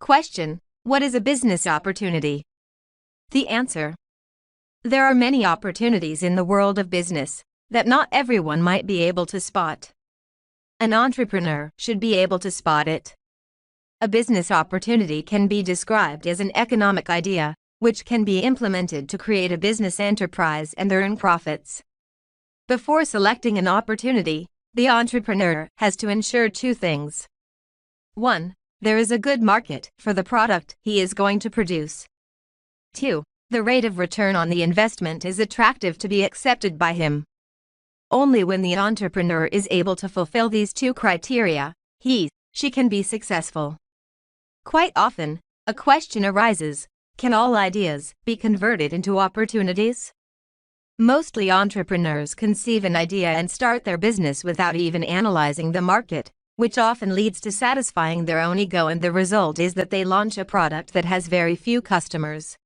Question: what is a business opportunity? The answer: there are many opportunities in the world of business that not everyone might be able to spot. An entrepreneur should be able to spot it. A business opportunity can be described as an economic idea which can be implemented to create a business enterprise and earn profits. Before selecting an opportunity, the entrepreneur has to ensure two things. 1. There is a good market for the product he is going to produce. 2. The rate of return on the investment is attractive to be accepted by him. Only when the entrepreneur is able to fulfill these two criteria, she can be successful. Quite often, a question arises: can all ideas be converted into opportunities? Mostly entrepreneurs conceive an idea and start their business without even analyzing the market, which often leads to satisfying their own ego, and the result is that they launch a product that has very few customers.